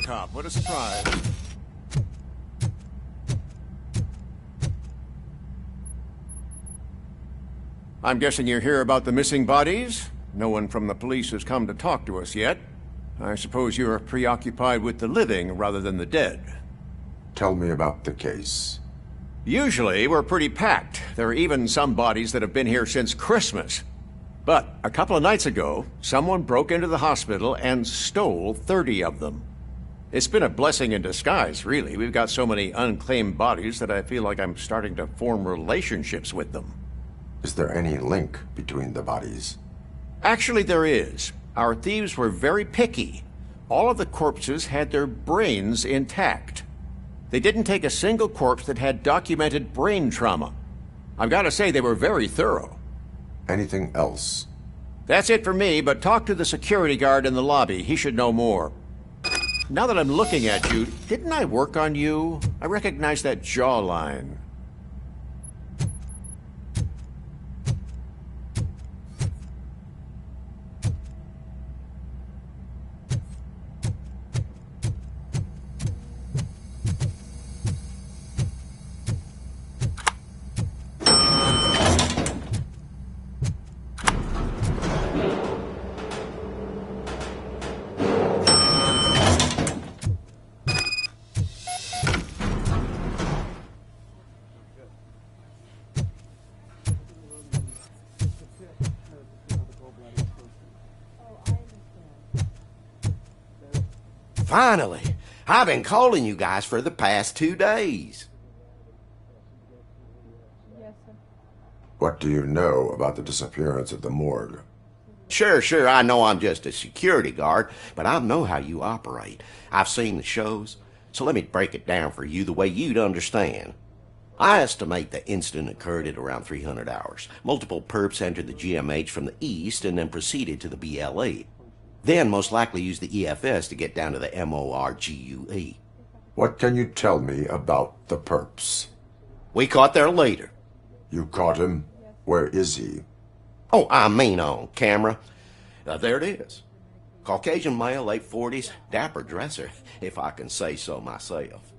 Robocop. What a surprise. I'm guessing you're here about the missing bodies? No one from the police has come to talk to us yet. I suppose you're preoccupied with the living rather than the dead. Tell me about the case. Usually, we're pretty packed. There are even some bodies that have been here since Christmas. But a couple of nights ago, someone broke into the hospital and stole 30 of them. It's been a blessing in disguise, really. We've got so many unclaimed bodies that I feel like I'm starting to form relationships with them. Is there any link between the bodies? Actually, there is. Our thieves were very picky. All of the corpses had their brains intact. They didn't take a single corpse that had documented brain trauma. I've got to say, they were very thorough. Anything else? That's it for me, but talk to the security guard in the lobby. He should know more. Now that I'm looking at you, didn't I work on you? I recognize that jawline. Finally! I've been calling you guys for the past 2 days. Yes, sir. What do you know about the disappearance at the morgue? Sure, I know I'm just a security guard, but I know how you operate. I've seen the shows, so let me break it down for you the way you'd understand. I estimate the incident occurred at around 300 hours. Multiple perps entered the GMH from the east and then proceeded to the BLE. Then most likely used the EFS to get down to the MORGUE. What can you tell me about the perps? We caught their leader. You caught him? Where is he? Oh, I mean on camera. There it is. Caucasian male, late 40s, dapper dresser, if I can say so myself.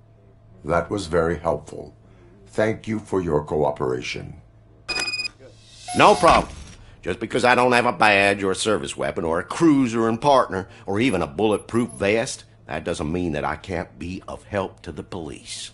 That was very helpful. Thank you for your cooperation. No problem. Just because I don't have a badge or a service weapon or a cruiser and partner or even a bulletproof vest, that doesn't mean that I can't be of help to the police.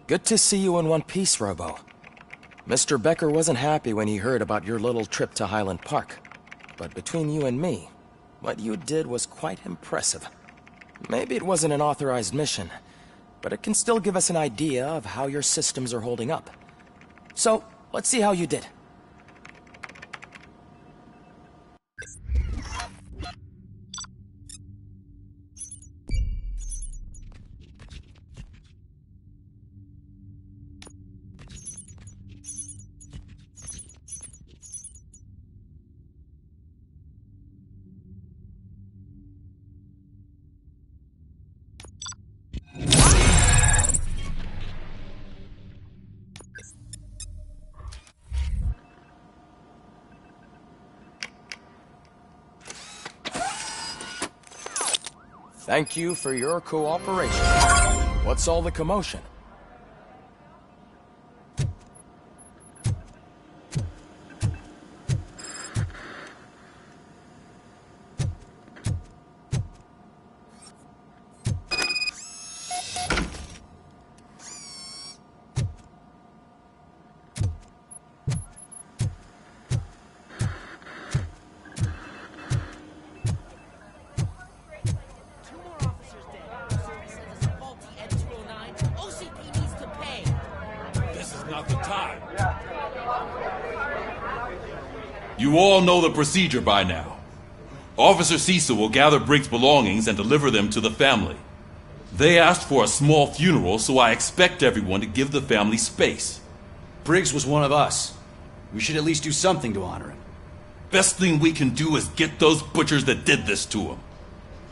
Good to see you in one piece, Robo. Mr. Becker wasn't happy when he heard about your little trip to Highland Park. But between you and me, what you did was quite impressive. Maybe it wasn't an authorized mission, but it can still give us an idea of how your systems are holding up. So, let's see how you did. Thank you for your cooperation. What's all the commotion? You all know the procedure by now. Officer Cecil will gather Briggs' belongings and deliver them to the family. They asked for a small funeral, so I expect everyone to give the family space. Briggs was one of us. We should at least do something to honor him. Best thing we can do is get those butchers that did this to him.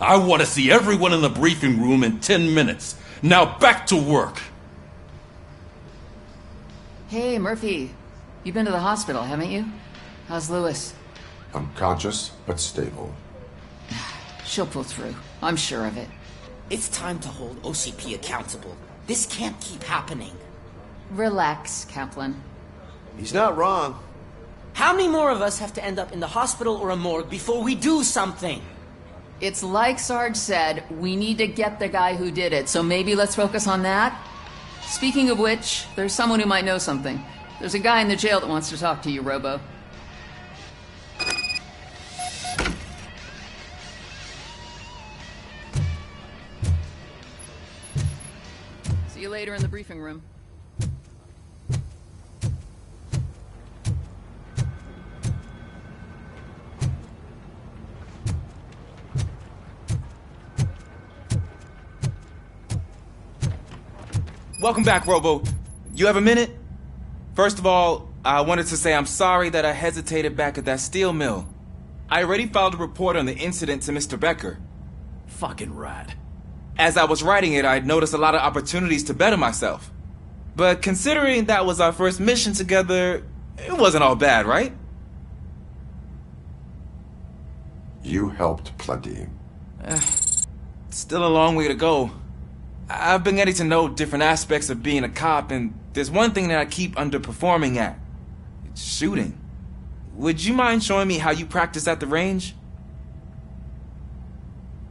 I want to see everyone in the briefing room in 10 minutes. Now back to work. Hey, Murphy. You've been to the hospital, haven't you? How's Lewis? Unconscious but stable. She'll pull through. I'm sure of it. It's time to hold OCP accountable. This can't keep happening. Relax, Kaplan. He's not wrong. How many more of us have to end up in the hospital or a morgue before we do something? It's like Sarge said, we need to get the guy who did it, so maybe let's focus on that? Speaking of which, there's someone who might know something. There's a guy in the jail that wants to talk to you, Robo. See you later in the briefing room. Welcome back, Robo. You have a minute? First of all, I wanted to say I'm sorry that I hesitated back at that steel mill. I already filed a report on the incident to Mr. Becker. Fucking rat. As I was writing it, I'd noticed a lot of opportunities to better myself. But considering that was our first mission together, it wasn't all bad, right? You helped plenty. Still a long way to go. I've been getting to know different aspects of being a cop, and there's one thing that I keep underperforming at. It's shooting. Would you mind showing me how you practice at the range?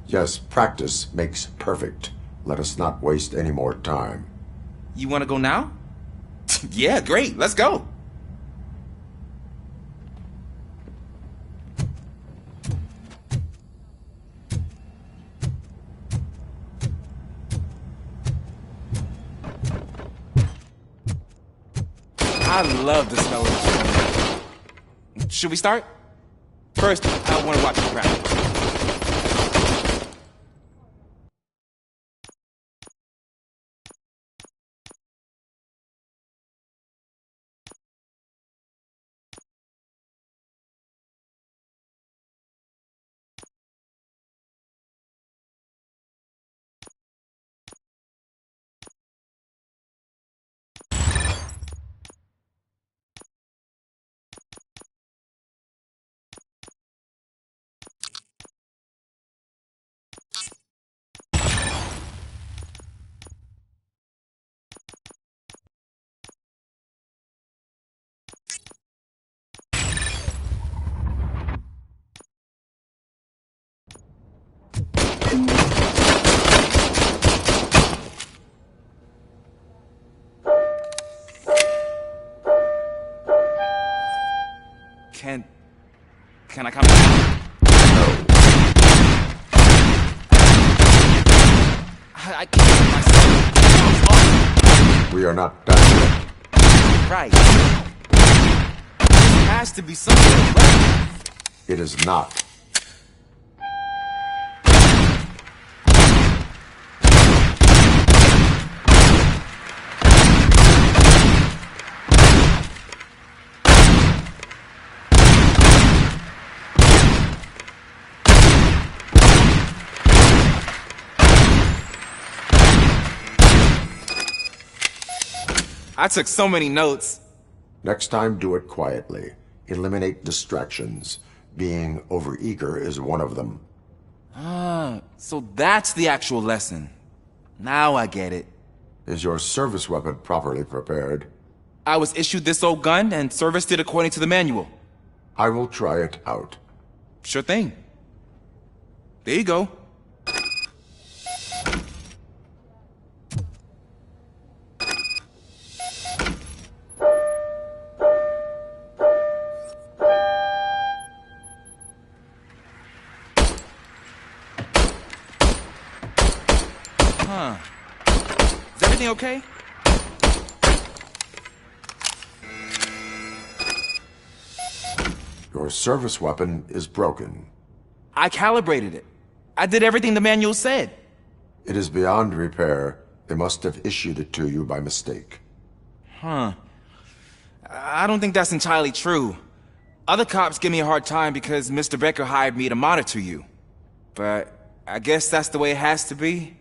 Yes, practice makes perfect. Let us not waste any more time. You want to go now? Yeah, great. Let's go. I love the smell of this. Should we start? First, I want to watch you practice. Can I come back? I can't myself. We are not done yet. Right. There has to be something left. It is not. I took so many notes. Next time, do it quietly. Eliminate distractions. Being overeager is one of them. So that's the actual lesson. Now I get it. Is your service weapon properly prepared? I was issued this old gun and serviced it according to the manual. I will try it out. Sure thing. There you go. Is everything okay? Your service weapon is broken. I calibrated it. I did everything the manual said. It is beyond repair. They must have issued it to you by mistake. Huh. I don't think that's entirely true. Other cops give me a hard time because Mr. Becker hired me to monitor you. But I guess that's the way it has to be.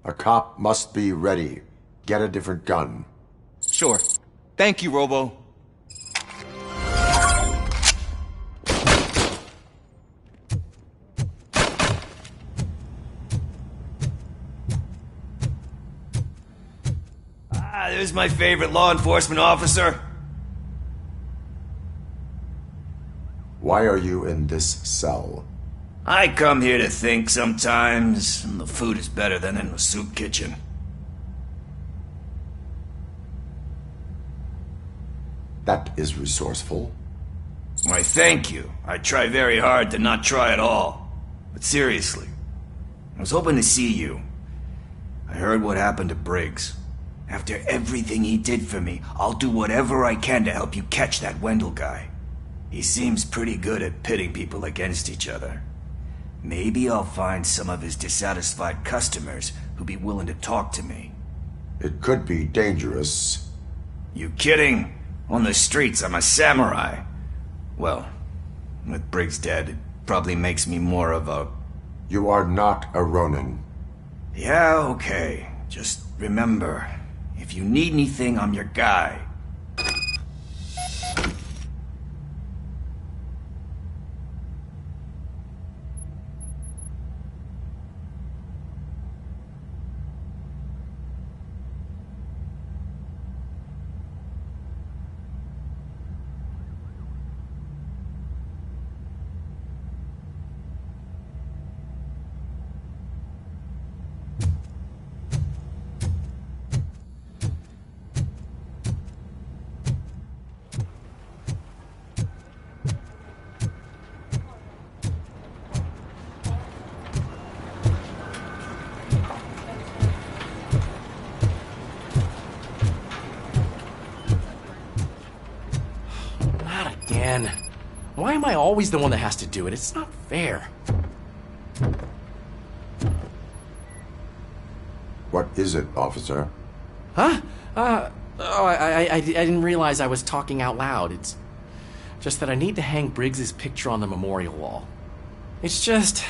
A cop must be ready. Get a different gun. Sure. Thank you, Robo. There's my favorite law enforcement officer. Why are you in this cell? I come here to think sometimes, and the food is better than in the soup kitchen. That is resourceful. Why, thank you. I try very hard to not try at all. But seriously, I was hoping to see you. I heard what happened to Briggs. After everything he did for me, I'll do whatever I can to help you catch that Wendell guy. He seems pretty good at pitting people against each other. Maybe I'll find some of his dissatisfied customers who'd be willing to talk to me. It could be dangerous. You kidding? On the streets, I'm a samurai. Well, with Briggs dead, it probably makes me more of a... You are not a Ronin. Yeah, okay. Just remember, if you need anything, I'm your guy. Again. Why am I always the one that has to do it? It's not fair. What is it, officer? Huh? I didn't realize I was talking out loud. It's just that I need to hang Briggs's picture on the memorial wall. It's just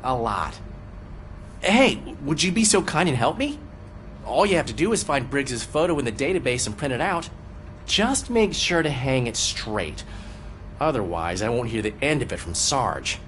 a lot. Hey, would you be so kind and help me? All you have to do is find Briggs's photo in the database and print it out. Just make sure to hang it straight. Otherwise, I won't hear the end of it from Sarge.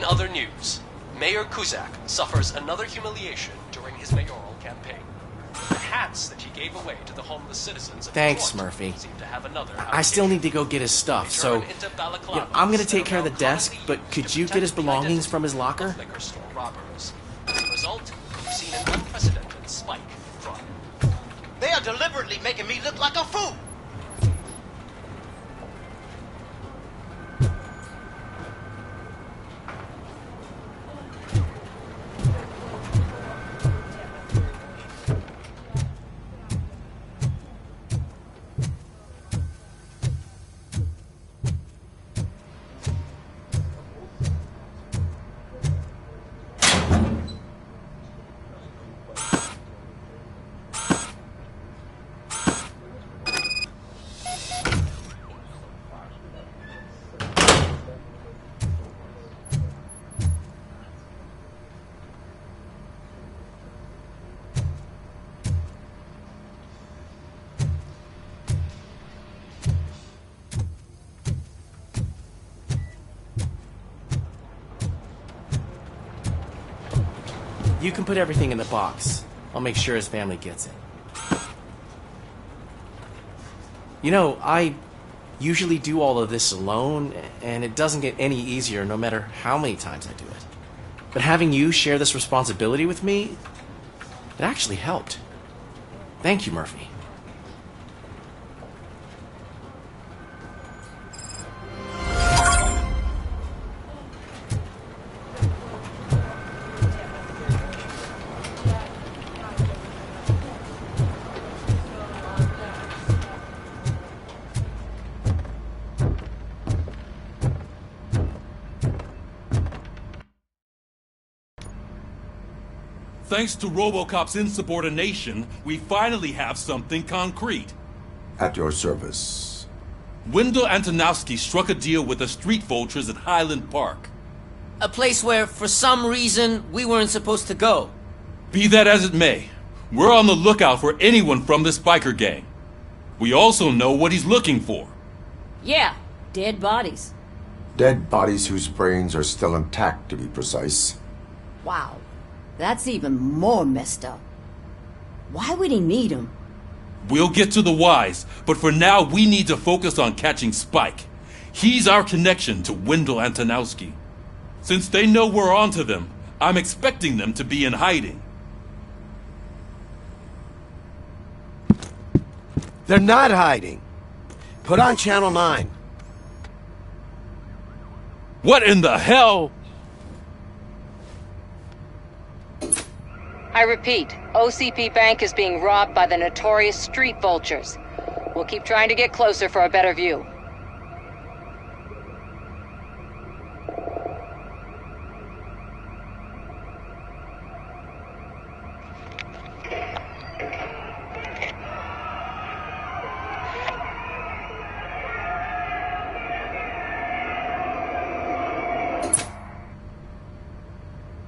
In other news, Mayor Kuzak suffers another humiliation during his mayoral campaign. The hats that he gave away to the homeless citizens of Thanks, Detroit Murphy. seem to have another I still need to go get his stuff, so I'm gonna take care of the desk, but could you get his belongings from his locker? Liquor store robbers. The result, we've seen an unprecedented spike in crime. They are deliberately making me look like a fool. You can put everything in the box. I'll make sure his family gets it. You know, I usually do all of this alone, and it doesn't get any easier no matter how many times I do it. But having you share this responsibility with me, it actually helped. Thank you, Murphy. Thanks to Robocop's insubordination, we finally have something concrete. At your service. Wendell Antonowski struck a deal with the street vultures at Highland Park. A place where, for some reason, we weren't supposed to go. Be that as it may, we're on the lookout for anyone from this biker gang. We also know what he's looking for. Yeah, dead bodies. Dead bodies whose brains are still intact, to be precise. Wow, that's even more messed up. Why would he need them? We'll get to the whys, but for now we need to focus on catching Spike. He's our connection to Wendell Antonowski. Since they know we're onto them, I'm expecting them to be in hiding. They're not hiding. Put on Channel 9. What in the hell? I repeat, OCP Bank is being robbed by the notorious street vultures. We'll keep trying to get closer for a better view.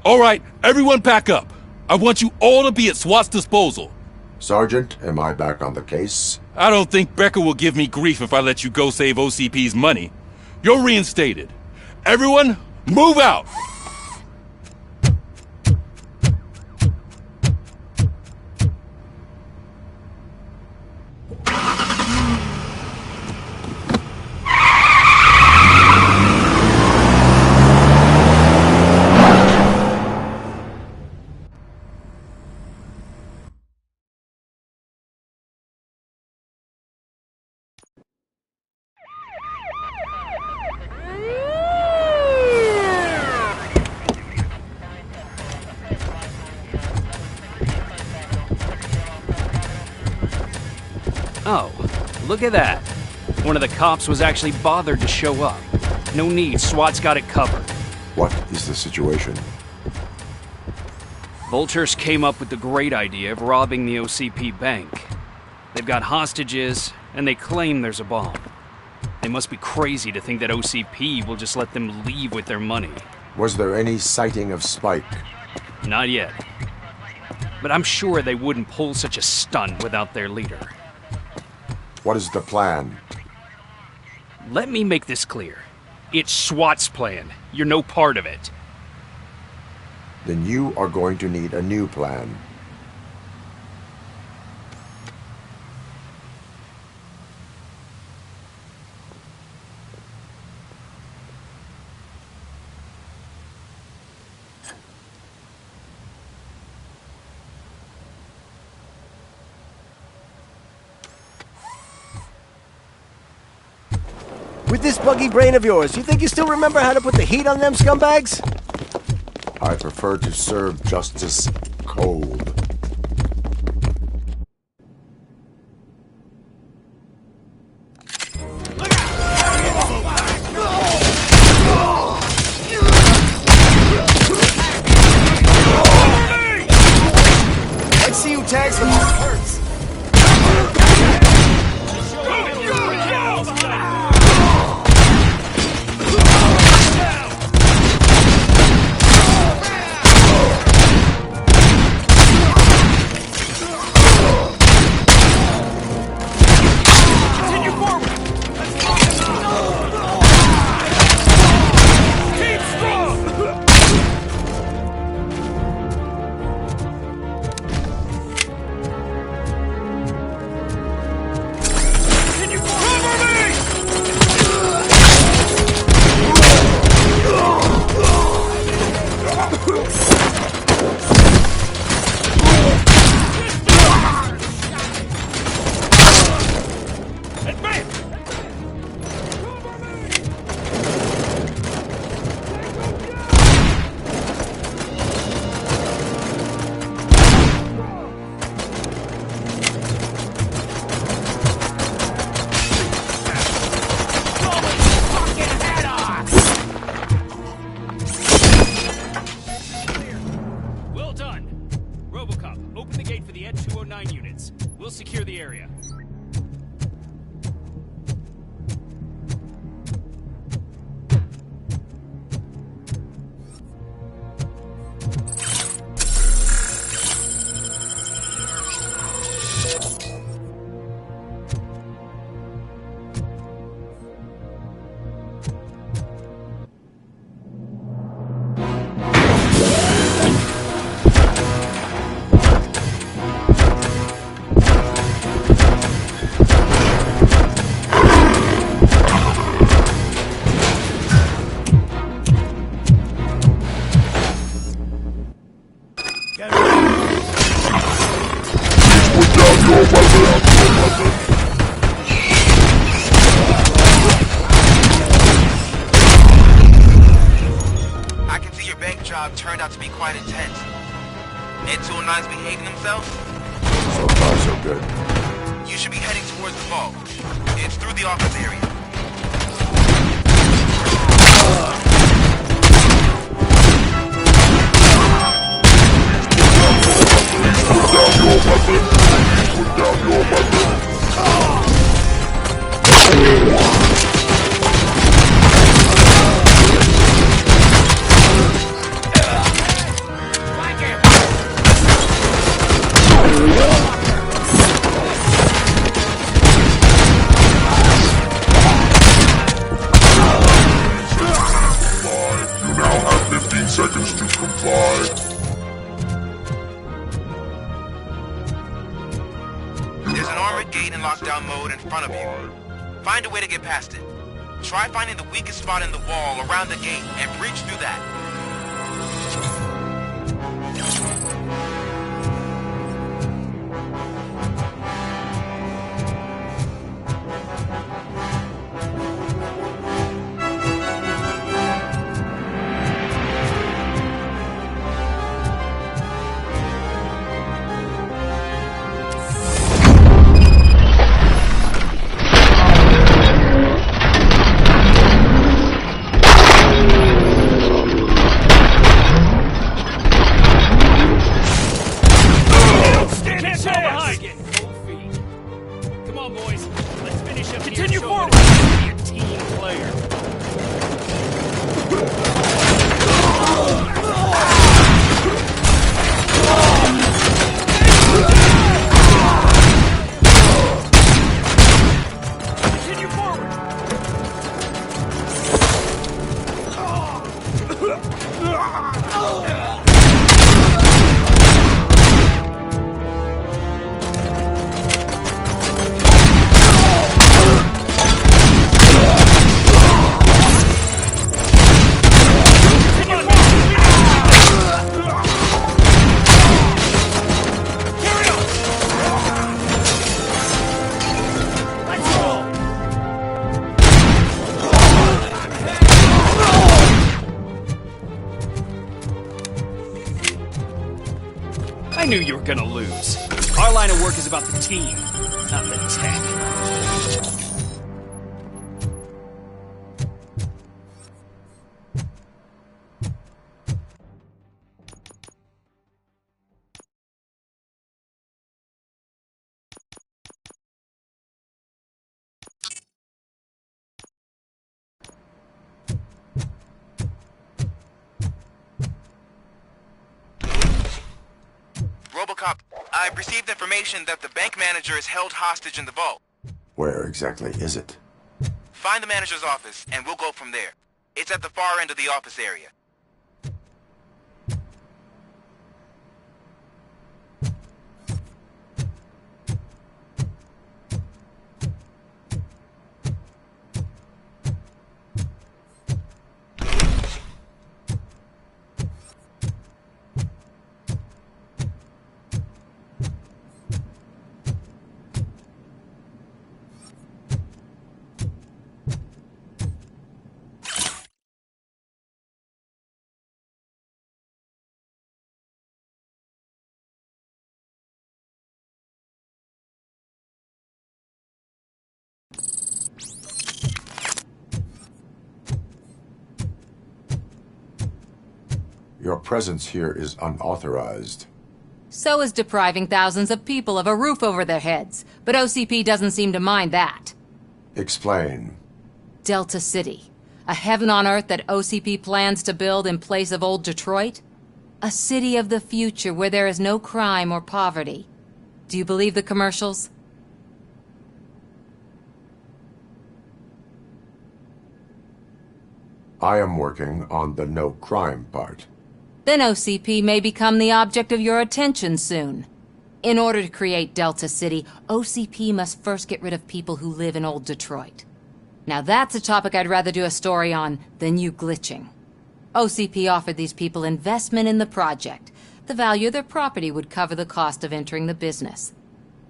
All right, everyone back up. I want you all to be at SWAT's disposal. Sergeant, am I back on the case? I don't think Becker will give me grief if I let you go save OCP's money. You're reinstated. Everyone, move out! Oh, look at that. One of the cops was actually bothered to show up. No need, SWAT's got it covered. What is the situation? Vultures came up with the great idea of robbing the OCP bank. They've got hostages, and they claim there's a bomb. They must be crazy to think that OCP will just let them leave with their money. Was there any sighting of Spike? Not yet. But I'm sure they wouldn't pull such a stunt without their leader. What is the plan? Let me make this clear. It's SWAT's plan. You're no part of it. then you are going to need a new plan. With this buggy brain of yours, you think you still remember how to put the heat on them scumbags? I prefer to serve justice cold. Let's see who tags the most hurts. Well done. Robocop, open the gate for the Ed 209 units. We'll secure the area. I can see your bank job turned out to be quite intense. Ed 209's behaving themselves? So far, so good. You should be heading towards the vault. It's through the office area. Put down your weapon. You now have 15 seconds to comply. There's an armored gate in lockdown mode in front of you. Find a way to get past it. Try finding the weakest spot in the wall around the gate and breach through that. I knew you were gonna lose. Our line of work is about the team, not the tech. Robocop, I've received information that the bank manager is held hostage in the vault. Where exactly is it? Find the manager's office, and we'll go from there. It's at the far end of the office area. Your presence here is unauthorized. So is depriving thousands of people of a roof over their heads. But OCP doesn't seem to mind that. Explain. Delta City. A heaven on earth that OCP plans to build in place of old Detroit? A city of the future where there is no crime or poverty. Do you believe the commercials? I am working on the no crime part. Then OCP may become the object of your attention soon. In order to create Delta City, OCP must first get rid of people who live in old Detroit. Now that's a topic I'd rather do a story on than you glitching. OCP offered these people investment in the project. The value of their property would cover the cost of entering the business.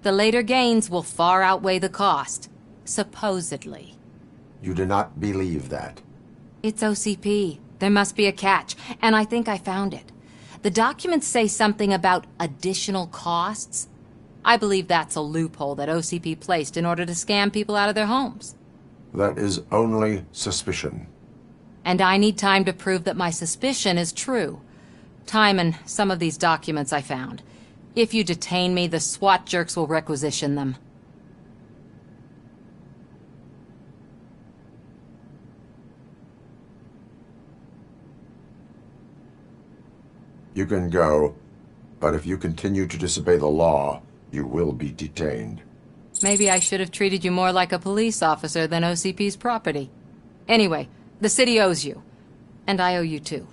The later gains will far outweigh the cost. Supposedly. You do not believe that. It's OCP. There must be a catch, and I think I found it. The documents say something about additional costs. I believe that's a loophole that OCP placed in order to scam people out of their homes. That is only suspicion. And I need time to prove that my suspicion is true. Time and some of these documents I found. If you detain me, the SWAT jerks will requisition them. You can go, but if you continue to disobey the law, you will be detained. Maybe I should have treated you more like a police officer than OCP's property. Anyway, the city owes you. And I owe you too.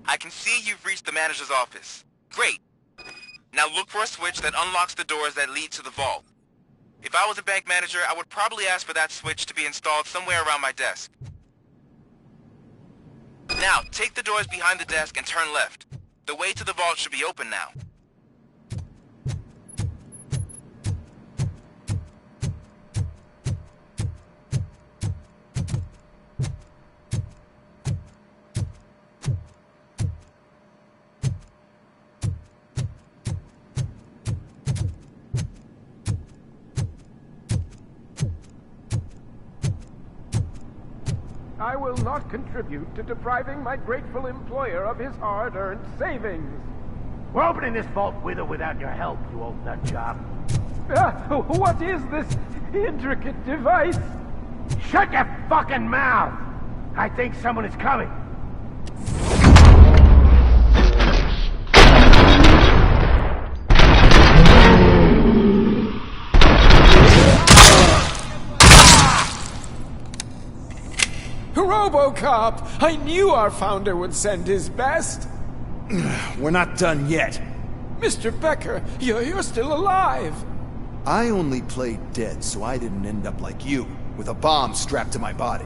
I can see you've reached the manager's office. Great. Now look for a switch that unlocks the doors that lead to the vault. If I was a bank manager, I would probably ask for that switch to be installed somewhere around my desk. Now, take the doors behind the desk and turn left. The way to the vault should be open now. I will not contribute to depriving my grateful employer of his hard-earned savings. We're opening this vault with or without your help, you old nut job. What is this intricate device? Shut your fucking mouth! I think someone is coming. Robocop! I knew our founder would send his best. We're not done yet. Mr. Becker, you're still alive. I only played dead so I didn't end up like you, with a bomb strapped to my body.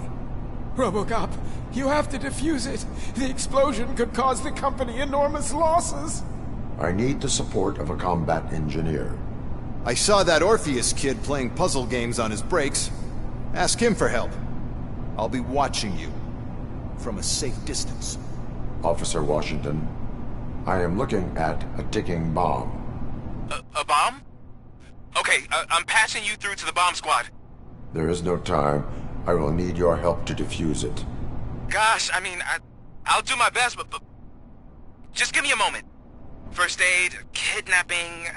Robocop, you have to defuse it. The explosion could cause the company enormous losses. I need the support of a combat engineer. I saw that Orpheus kid playing puzzle games on his breaks. Ask him for help. I'll be watching you from a safe distance. Officer Washington, I am looking at a ticking bomb. A bomb? Okay, I'm passing you through to the bomb squad. There is no time. I will need your help to defuse it. Gosh, I mean, I'll do my best, but just give me a moment. First aid, kidnapping...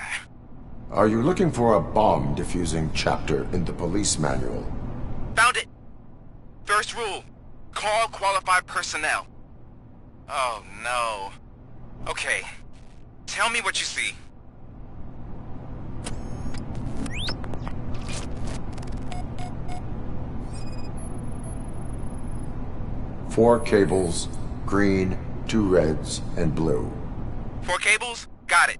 Are you looking for a bomb defusing chapter in the police manual? Found it! First rule, call qualified personnel. Oh, no. Okay, tell me what you see. Four cables, green, 2 reds, and blue. 4 cables? Got it.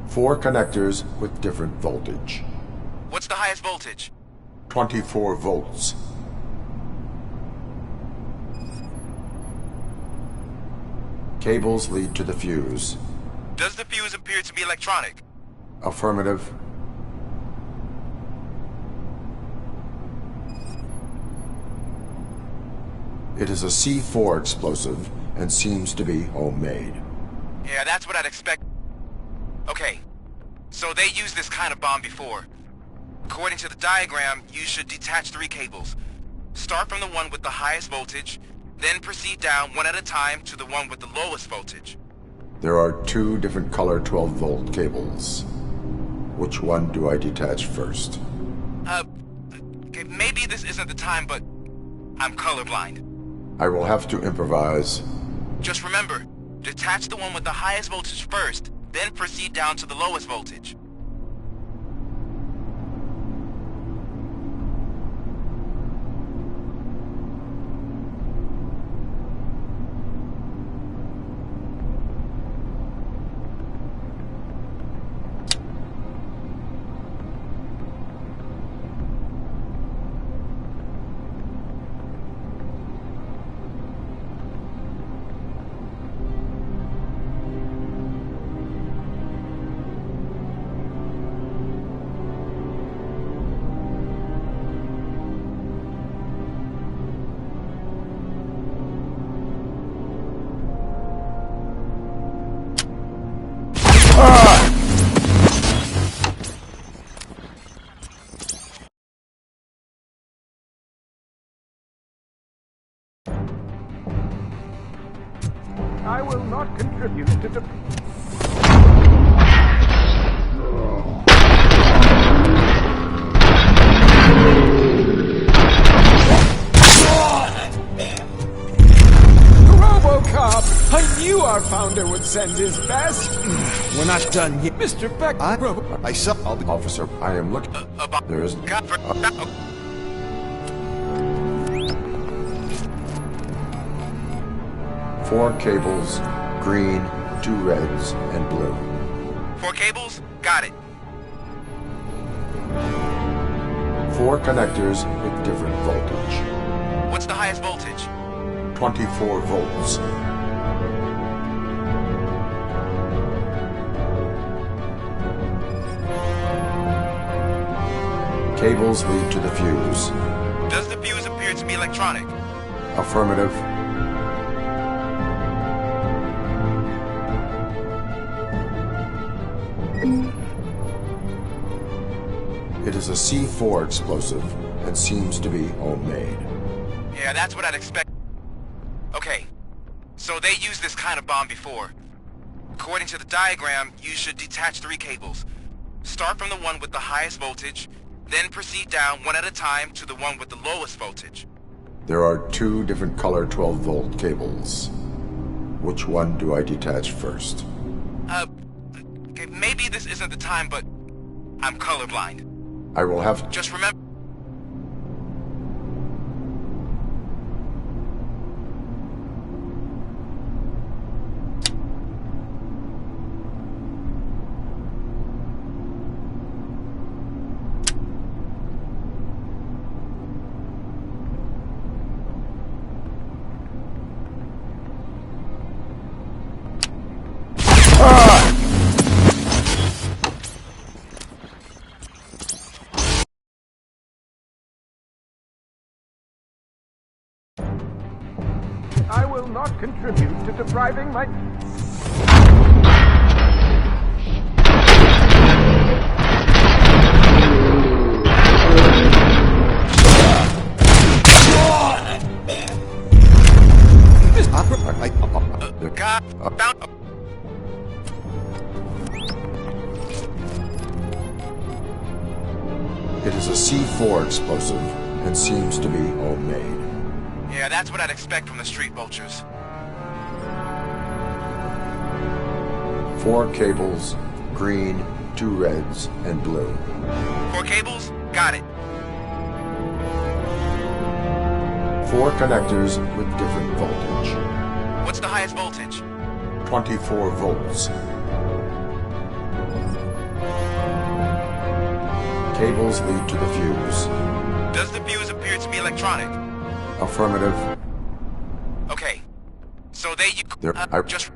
4 connectors with different voltage. What's the highest voltage? 24 volts. Cables lead to the fuse. Does the fuse appear to be electronic? Affirmative. It is a C4 explosive and seems to be homemade. Yeah, that's what I'd expect. Okay, so they used this kind of bomb before. According to the diagram, you should detach 3 cables. Start from the one with the highest voltage, then proceed down one at a time to the one with the lowest voltage. There are 2 different color 12-volt cables. Which one do I detach first? Okay, maybe this isn't the time, but I'm colorblind. I will have to improvise. Just remember, detach the one with the highest voltage first, then proceed down to the lowest voltage. I will not contribute to the... Robocop! I knew our founder would send his best! We're not done yet. Mr. Beck... I saw... Officer, I am looking... There is... Four cables, green, 2 reds, and blue. 4 cables? Got it. 4 connectors with different voltage. What's the highest voltage? 24 volts. Cables lead to the fuse. Does the fuse appear to be electronic? Affirmative. It is a C4 explosive and seems to be homemade. Yeah, that's what I'd expect. Okay, so they used this kind of bomb before. According to the diagram, you should detach 3 cables. Start from the one with the highest voltage, then proceed down one at a time to the one with the lowest voltage. There are 2 different color 12-volt cables. Which one do I detach first? Okay, maybe this isn't the time, but I'm colorblind. I will have... Just remember... not contribute to depriving my... It is a C4 explosive and seems to be homemade. Yeah, that's what I'd expect from the street vultures. 4 cables, green, 2 reds, and blue. 4 cables? Got it. 4 connectors with different voltage. What's the highest voltage? 24 volts. Cables lead to the fuse. Does the fuse appear to be electronic? Affirmative. Okay. So they just...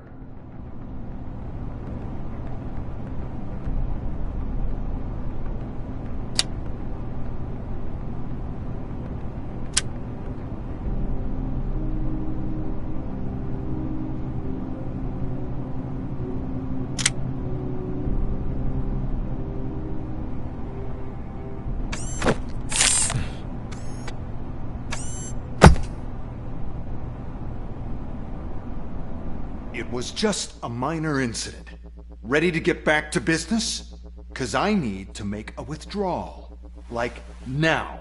It was just a minor incident. Ready to get back to business? 'Cause I need to make a withdrawal. Like, now.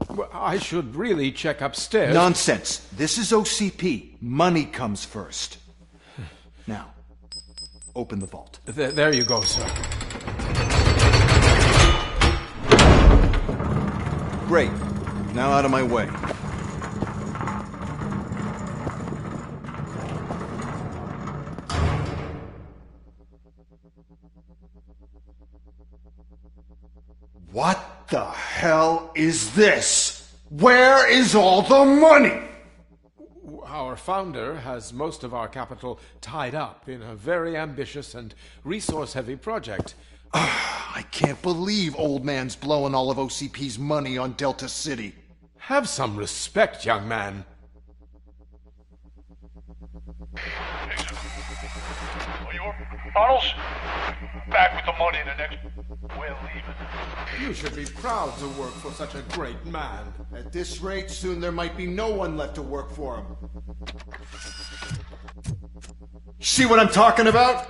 Well, I should really check upstairs. Nonsense. This is OCP. Money comes first. Now, open the vault. There you go, sir. Great. Now out of my way. What the hell is this? Where is all the money? Our founder has most of our capital tied up in a very ambitious and resource-heavy project. I can't believe old man's blowing all of OCP's money on Delta City. Have some respect, young man. Bottles? Back with the money in the next... We're leaving. You should be proud to work for such a great man. At this rate, soon there might be no one left to work for him. See what I'm talking about?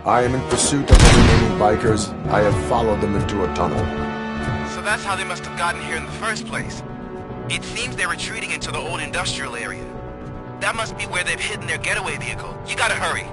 I am in pursuit of the remaining bikers. I have followed them into a tunnel. So that's how they must have gotten here in the first place. It seems they're retreating into the old industrial area. That must be where they've hidden their getaway vehicle. You gotta hurry.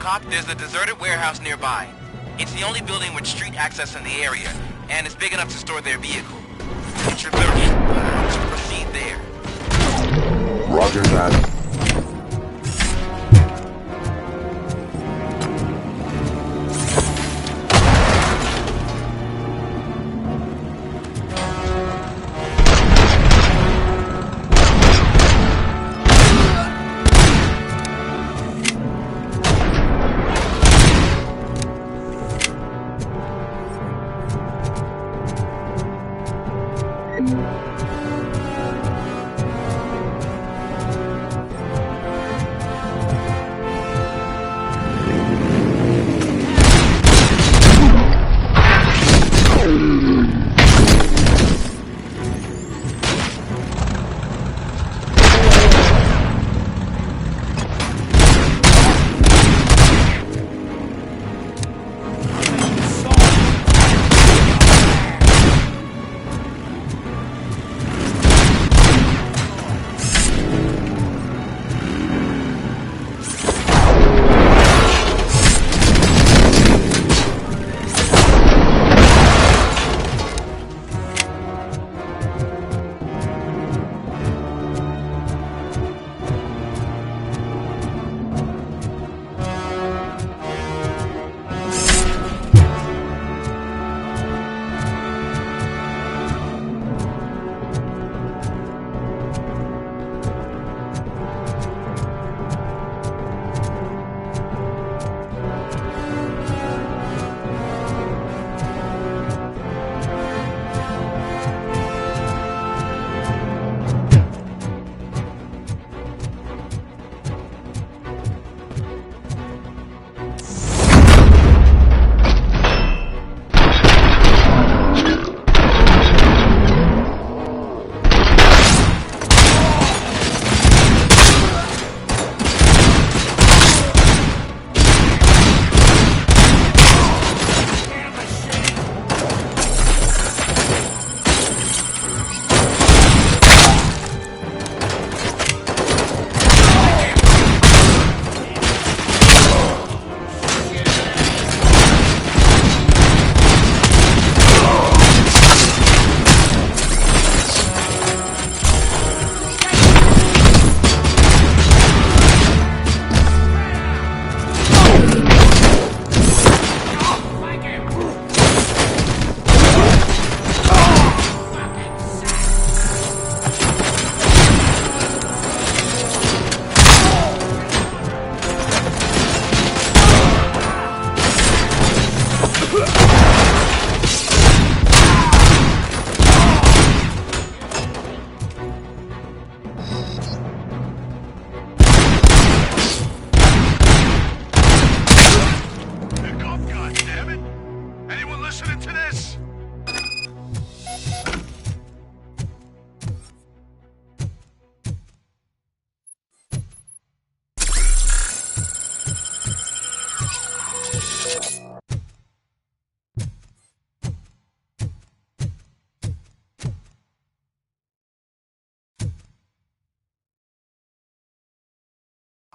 Robocop, there's a deserted warehouse nearby. It's the only building with street access in the area, and it's big enough to store their vehicle. It's your 30. Let's proceed there. Roger that.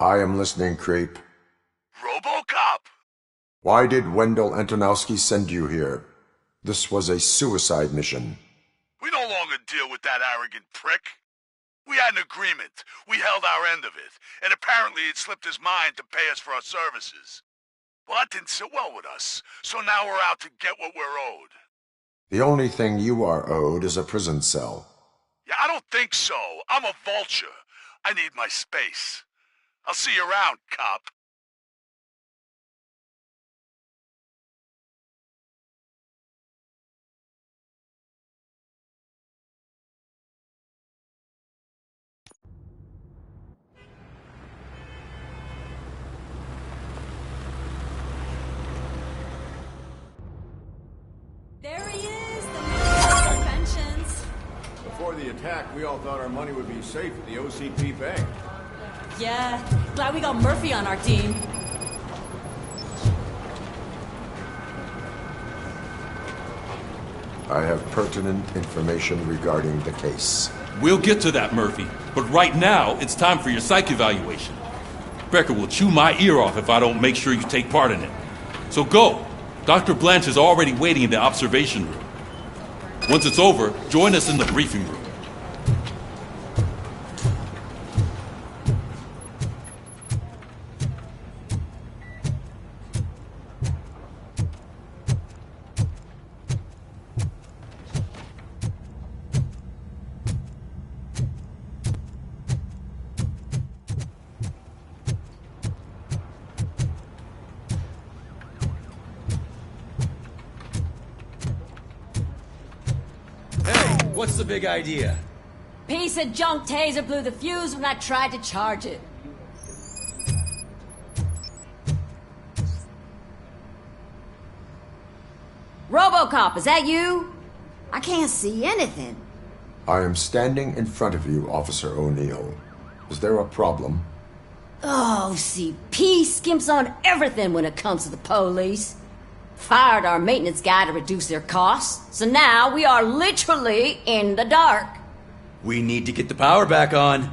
I am listening, creep. Robocop! Why did Wendell Antonowski send you here? This was a suicide mission. We no longer deal with that arrogant prick. We had an agreement. We held our end of it. And apparently it slipped his mind to pay us for our services. Well, that didn't sit well with us. So now we're out to get what we're owed. The only thing you are owed is a prison cell. Yeah, I don't think so. I'm a vulture. I need my space. I'll see you around, cop. There he is, the man of pensions. Before the attack, we all thought our money would be safe at the OCP bank. Yeah, glad we got Murphy on our team. I have pertinent information regarding the case. We'll get to that, Murphy. But right now, it's time for your psych evaluation. Becker will chew my ear off if I don't make sure you take part in it. So go. Dr. Blanche is already waiting in the observation room. Once it's over, join us in the briefing room. What's the big idea? Piece of junk taser blew the fuse when I tried to charge it. Robocop, is that you? I can't see anything. I am standing in front of you, Officer O'Neill. Is there a problem? Oh, CP skimps on everything when it comes to the police. Fired our maintenance guy to reduce their costs, so now we are literally in the dark. We need to get the power back on.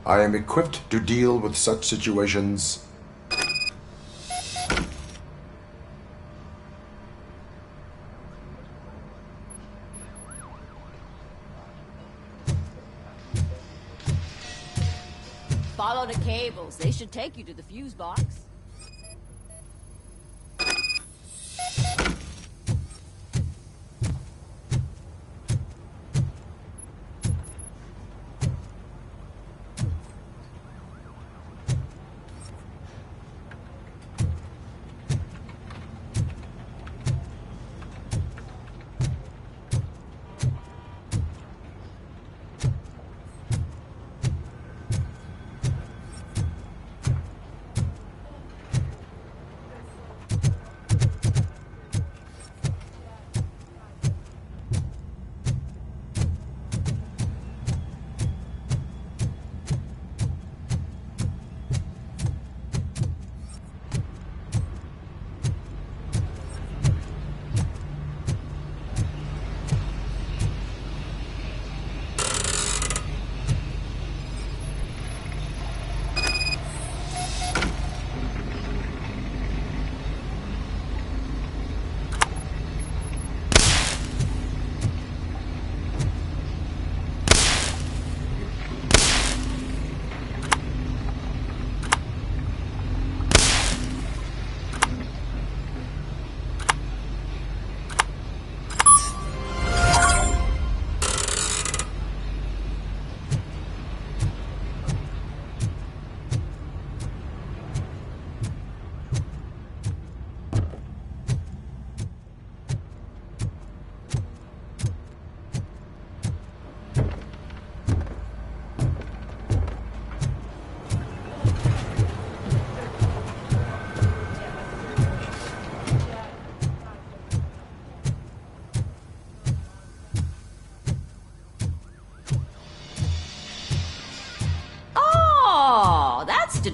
I am equipped to deal with such situations. Follow the cables. They should take you to the fuse box.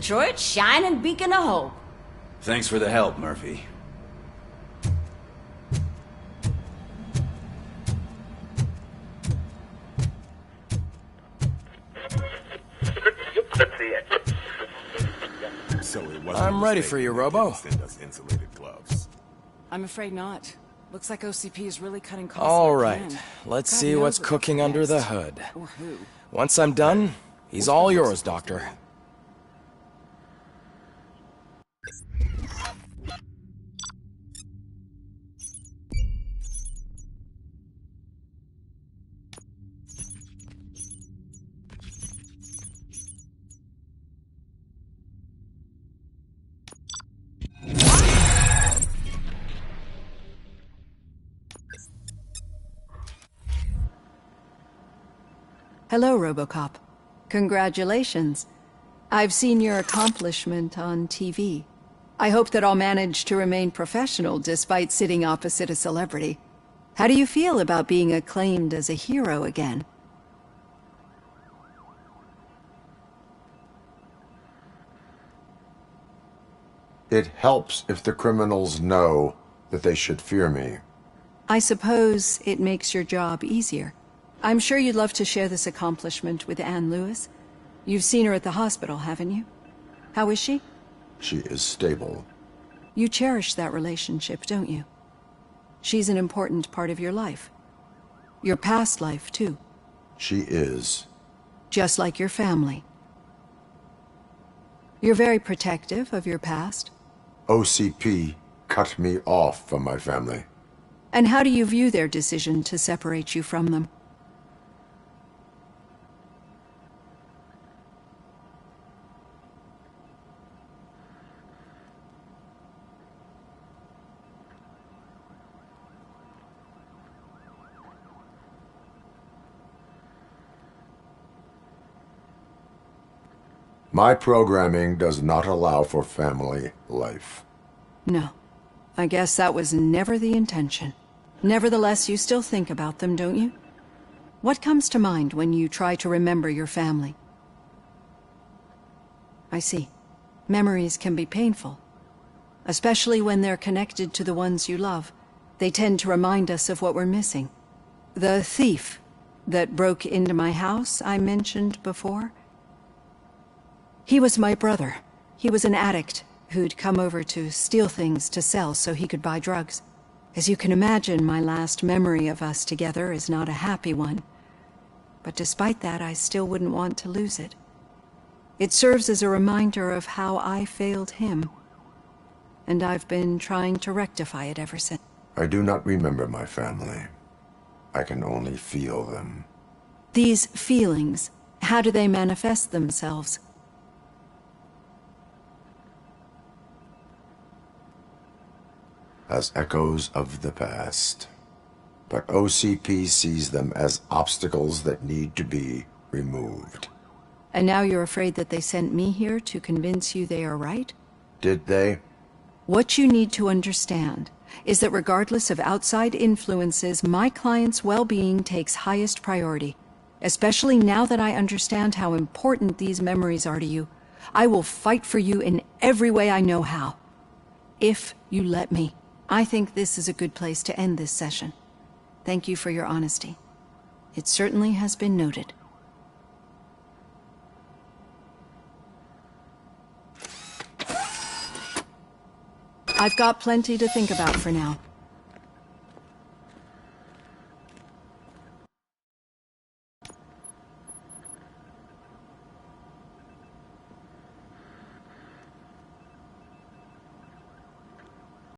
Detroit's shining beacon of hope. Thanks for the help, Murphy. I'm ready for you, Robo. I'm afraid not. Looks like OCP is really cutting costs. All like right, men. let's God see knows what's what cooking they'll under next. the hood. Or who. Once I'm done, he's all yours, Doctor. Hello, Robocop. Congratulations. I've seen your accomplishment on TV. I hope that I'll manage to remain professional despite sitting opposite a celebrity. How do you feel about being acclaimed as a hero again? It helps if the criminals know that they should fear me. I suppose it makes your job easier. I'm sure you'd love to share this accomplishment with Anne Lewis. You've seen her at the hospital, haven't you? How is she? She is stable. You cherish that relationship, don't you? She's an important part of your life. Your past life, too. She is. Just like your family. You're very protective of your past. OCP cut me off from my family. And how do you view their decision to separate you from them? My programming does not allow for family life. No. I guess that was never the intention. Nevertheless, you still think about them, don't you? What comes to mind when you try to remember your family? I see. Memories can be painful. Especially when they're connected to the ones you love. They tend to remind us of what we're missing. The thief that broke into my house I mentioned before? He was my brother. He was an addict who'd come over to steal things to sell so he could buy drugs. As you can imagine, my last memory of us together is not a happy one. But despite that, I still wouldn't want to lose it. It serves as a reminder of how I failed him. And I've been trying to rectify it ever since. I do not remember my family. I can only feel them. These feelings, how do they manifest themselves? As echoes of the past. But OCP sees them as obstacles that need to be removed. And now you're afraid that they sent me here to convince you they are right? Did they? What you need to understand is that regardless of outside influences, my client's well-being takes highest priority. Especially now that I understand how important these memories are to you. I will fight for you in every way I know how. If you let me. I think this is a good place to end this session. Thank you for your honesty. It certainly has been noted. I've got plenty to think about for now.